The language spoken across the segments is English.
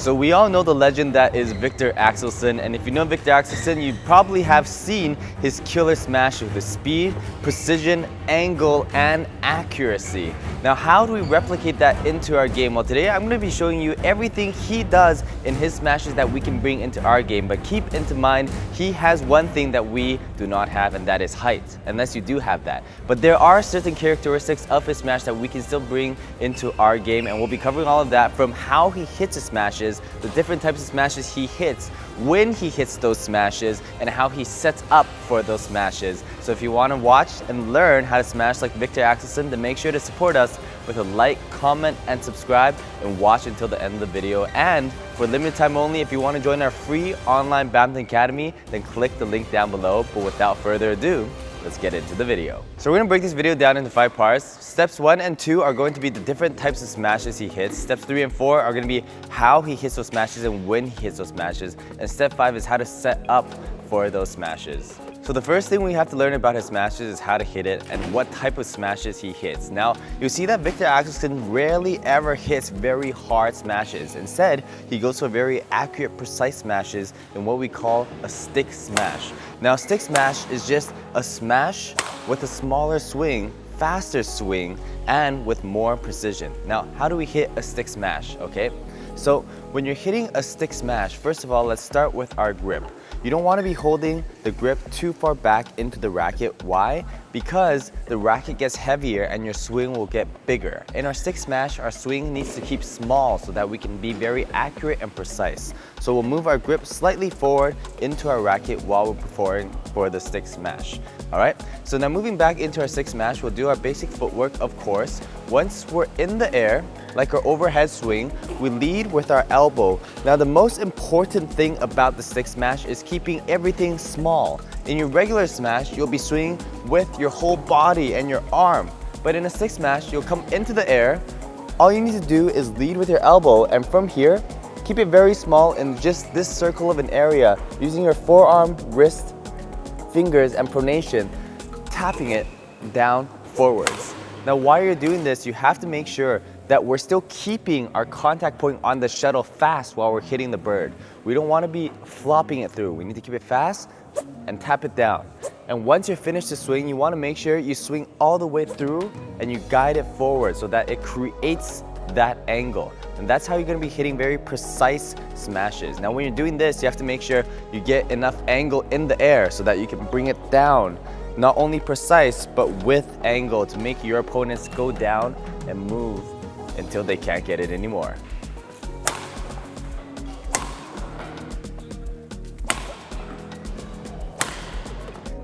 So we all know the legend that is Viktor Axelsen, and if you know Viktor Axelsen, you probably have seen his killer smash with the speed, precision, angle, and accuracy. Now, how do we replicate that into our game? Well, today I'm going to be showing you everything he does in his smashes that we can bring into our game. But keep into mind, he has one thing that we do not have, and that is height, unless you do have that. But there are certain characteristics of his smash that we can still bring into our game, and we'll be covering all of that from how he hits his smashes, the different types of smashes he hits, when he hits those smashes, and how he sets up for those smashes. So if you want to watch and learn how to smash like Viktor Axelsen, then make sure to support us with a like, comment, and subscribe, and watch until the end of the video. And for limited time only, if you want to join our free online Badminton Academy, then click the link down below. But without further ado, let's get into the video. So we're going to break this video down into 5 parts. Steps 1 and 2 are going to be the different types of smashes he hits. Steps 3 and 4 are going to be how he hits those smashes and when he hits those smashes. And step 5 is how to set up for those smashes. So the first thing we have to learn about his smashes is how to hit it and what type of smashes he hits. Now, you'll see that Viktor Axelsen rarely ever hits very hard smashes. Instead, he goes for very accurate, precise smashes in what we call a stick smash. Now, stick smash is just a smash with a smaller swing, faster swing, and with more precision. Now, how do we hit a stick smash, okay? So when you're hitting a stick smash, first of all, let's start with our grip. You don't want to be holding the grip too far back into the racket. Why? Because the racket gets heavier and your swing will get bigger. In our stick smash, our swing needs to keep small so that we can be very accurate and precise. So we'll move our grip slightly forward into our racket while we're performing for the stick smash. Alright, so now moving back into our stick smash, we'll do our basic footwork, of course. Once we're in the air, like our overhead swing, we lead with our elbow. Now the most important thing about the stick smash is keeping everything small. In your regular smash, you'll be swinging with your whole body and your arm. But in a stick smash, you'll come into the air. All you need to do is lead with your elbow, and from here, keep it very small in just this circle of an area, using your forearm, wrist, fingers, and pronation, tapping it down forwards. Now while you're doing this, you have to make sure that we're still keeping our contact point on the shuttle fast while we're hitting the bird. We don't want to be flopping it through. We need to keep it fast and tap it down. And once you're finished the swing, you want to make sure you swing all the way through and you guide it forward so that it creates that angle. And that's how you're going to be hitting very precise smashes. Now when you're doing this, you have to make sure you get enough angle in the air so that you can bring it down. Not only precise, but with angle to make your opponents go down and move until they can't get it anymore.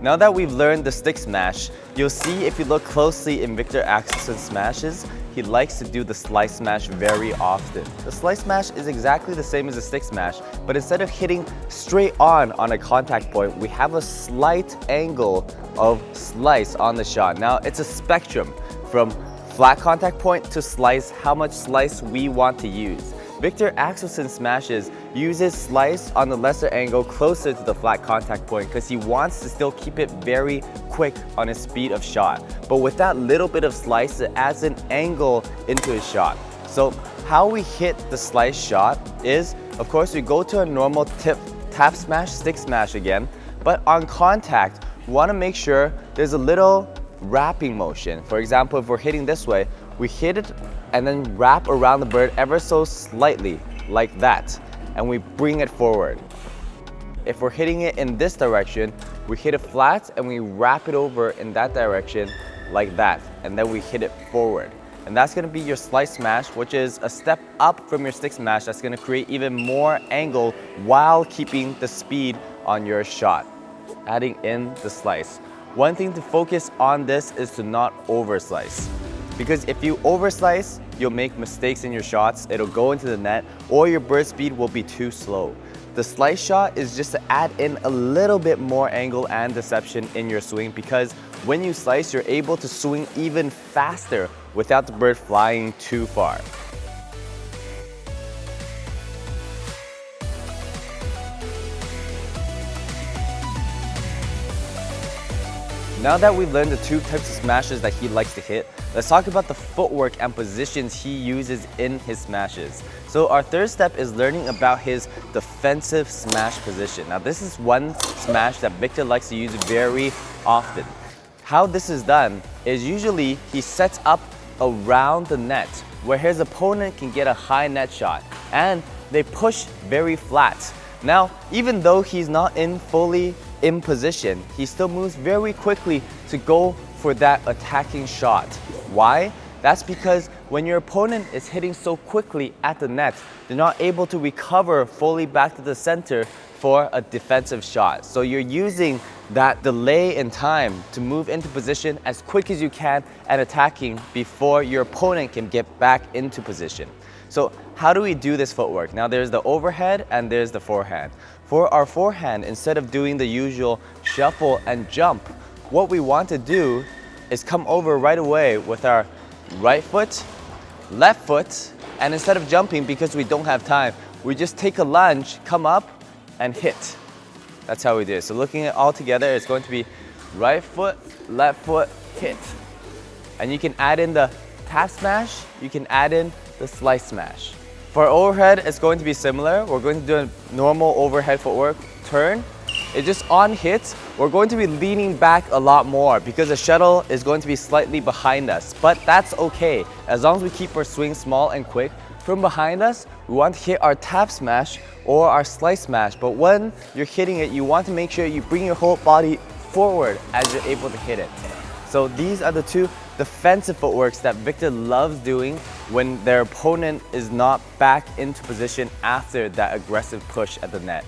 Now that we've learned the stick smash, you'll see if you look closely in Viktor Axelsen's smashes, he likes to do the slice smash very often. The slice smash is exactly the same as the stick smash, but instead of hitting straight on a contact point, we have a slight angle of slice on the shot. Now it's a spectrum from flat contact point to slice, how much slice we want to use. Viktor Axelsen's smashes uses slice on the lesser angle closer to the flat contact point because he wants to still keep it very quick on his speed of shot. But with that little bit of slice, it adds an angle into his shot. So how we hit the slice shot is, of course, we go to a normal tap smash, stick smash again, but on contact, we want to make sure there's a little wrapping motion. For example, if we're hitting this way, we hit it and then wrap around the bird ever so slightly, like that, and we bring it forward. If we're hitting it in this direction, we hit it flat and we wrap it over in that direction, like that, and then we hit it forward. And that's going to be your slice smash, which is a step up from your stick smash that's going to create even more angle while keeping the speed on your shot, adding in the slice. One thing to focus on this is to not overslice. Because if you overslice, you'll make mistakes in your shots, it'll go into the net, or your bird speed will be too slow. The slice shot is just to add in a little bit more angle and deception in your swing, because when you slice, you're able to swing even faster without the bird flying too far. Now that we've learned the two types of smashes that he likes to hit, let's talk about the footwork and positions he uses in his smashes. So our third step is learning about his defensive smash position. Now this is one smash that Viktor likes to use very often. How this is done is usually he sets up around the net where his opponent can get a high net shot, and they push very flat. Now, even though he's not fully in position, he still moves very quickly to go for that attacking shot. Why? That's because when your opponent is hitting so quickly at the net, they're not able to recover fully back to the center for a defensive shot. So you're using that delay in time to move into position as quick as you can and attacking before your opponent can get back into position. So how do we do this footwork? Now there's the overhead and there's the forehand. For our forehand, instead of doing the usual shuffle and jump, what we want to do is come over right away with our right foot, left foot, and instead of jumping, because we don't have time, we just take a lunge, come up, and hit. That's how we do it. So looking at all together, it's going to be right foot, left foot, hit. And you can add in the tap smash, you can add in the slice smash. For overhead, it's going to be similar. We're going to do a normal overhead footwork, turn. It's just on hit, we're going to be leaning back a lot more because the shuttle is going to be slightly behind us. But that's okay, as long as we keep our swing small and quick. From behind us, we want to hit our tap smash or our slice smash. But when you're hitting it, you want to make sure you bring your whole body forward as you're able to hit it. So these are the two defensive footworks that Viktor loves doing when their opponent is not back into position after that aggressive push at the net.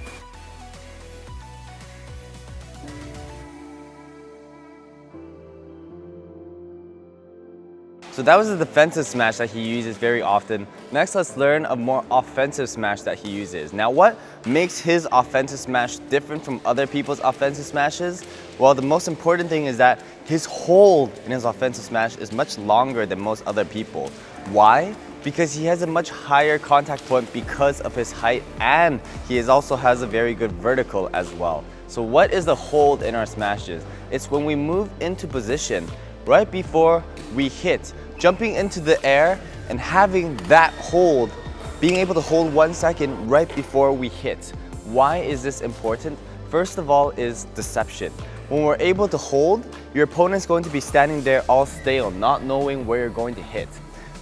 So that was the defensive smash that he uses very often. Next, let's learn a more offensive smash that he uses. Now, what makes his offensive smash different from other people's offensive smashes? Well, the most important thing is that his hold in his offensive smash is much longer than most other people. Why? Because he has a much higher contact point because of his height, and he also has a very good vertical as well. So what is the hold in our smashes? It's when we move into position right before we hit, jumping into the air and having that hold, being able to hold 1 second right before we hit. Why is this important? First of all is deception. When we're able to hold, your opponent's going to be standing there all stale, not knowing where you're going to hit.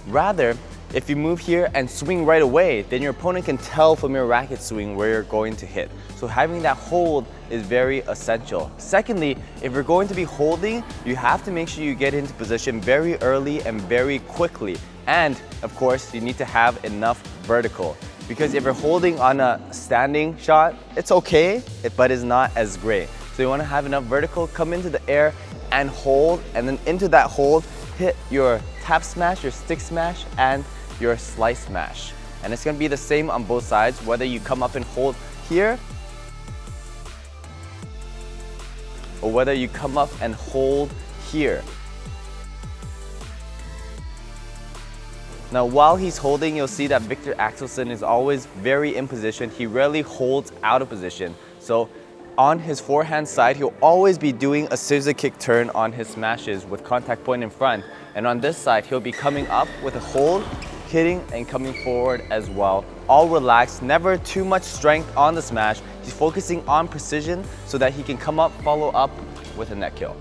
Rather, if you move here and swing right away, then your opponent can tell from your racket swing where you're going to hit. So having that hold is very essential. Secondly, if you're going to be holding, you have to make sure you get into position very early and very quickly. And of course, you need to have enough vertical. Because if you're holding on a standing shot, it's okay, but it's not as great. So you want to have enough vertical, come into the air and hold, and then into that hold, hit your tap smash, your stick smash, and your slice smash. And it's going to be the same on both sides, whether you come up and hold here or whether you come up and hold here. Now while he's holding, you'll see that Viktor Axelsen is always very in position. He rarely holds out of position. So on his forehand side, he'll always be doing a scissor kick turn on his smashes with contact point in front. And on this side, he'll be coming up with a hold, hitting and coming forward as well. All relaxed, never too much strength on the smash. He's focusing on precision so that he can come up, follow up with a net kill.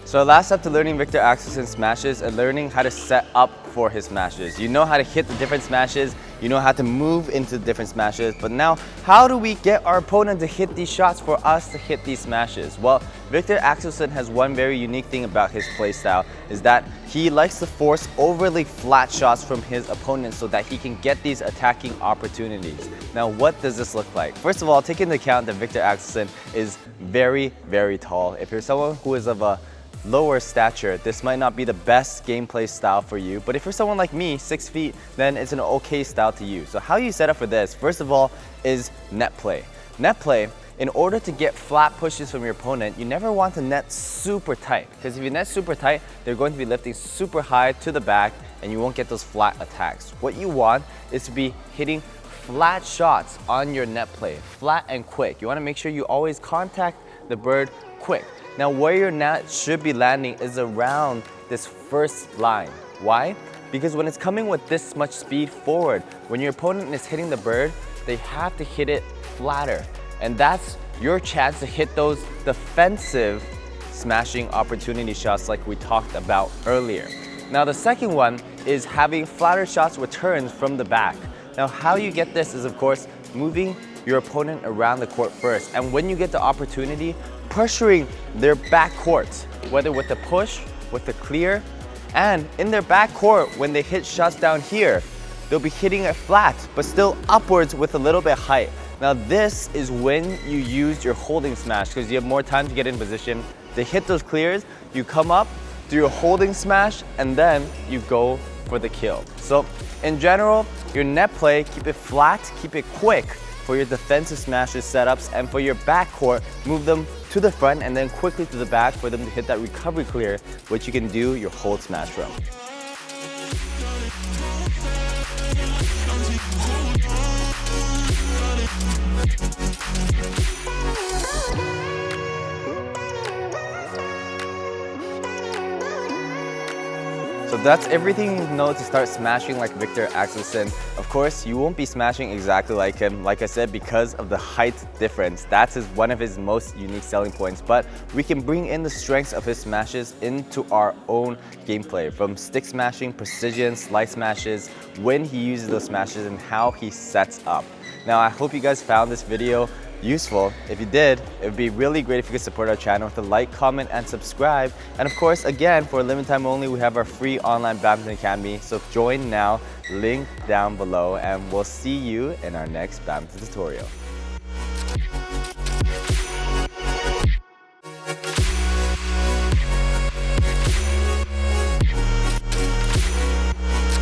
So the last step to learning Viktor Axelsen's smashes is learning how to set up for his smashes. You know how to hit the different smashes, you know how to move into different smashes, but now how do we get our opponent to hit these shots for us to hit these smashes? Well, Viktor Axelsen has one very unique thing about his play style, is that he likes to force overly flat shots from his opponent so that he can get these attacking opportunities. Now what does this look like? First of all, take into account that Viktor Axelsen is very, very tall. If you're someone who is of a lower stature, this might not be the best gameplay style for you, but if you're someone like me, 6 feet, then it's an okay style to use. So how you set up for this, first of all, is net play. Net play in order to get flat pushes from your opponent, you never want to net super tight, because if you net super tight, they're going to be lifting super high to the back and you won't get those flat attacks. What you want is to be hitting flat shots on your net play, flat and quick. You want to make sure you always contact the bird quick. Now where your net should be landing is around this first line. Why? Because when it's coming with this much speed forward, when your opponent is hitting the bird, they have to hit it flatter. And that's your chance to hit those defensive smashing opportunity shots like we talked about earlier. Now the second one is having flatter shots returns from the back. Now how you get this is, of course, moving your opponent around the court first. And when you get the opportunity, pressuring their back court, whether with the push, with the clear, and in their back court, when they hit shots down here, they'll be hitting it flat, but still upwards with a little bit of height. Now this is when you use your holding smash, because you have more time to get in position. They hit those clears, you come up, do your holding smash, and then you go for the kill. So in general, your net play, keep it flat, keep it quick for your defensive smashes setups, and for your back court, move them to the front and then quickly to the back for them to hit that recovery clear, which you can do your hold smash from. So that's everything you know to start smashing like Viktor Axelsen. Of course, you won't be smashing exactly like him, like I said, because of the height difference. That's one of his most unique selling points, but we can bring in the strengths of his smashes into our own gameplay, from stick smashing, precision, slice smashes, when he uses those smashes and how he sets up. Now, I hope you guys found this video useful. If you did, it would be really great if you could support our channel with a like, comment, and subscribe. And of course, again, for a limited time only, we have our free online badminton academy. So join now, link down below, and we'll see you in our next badminton tutorial.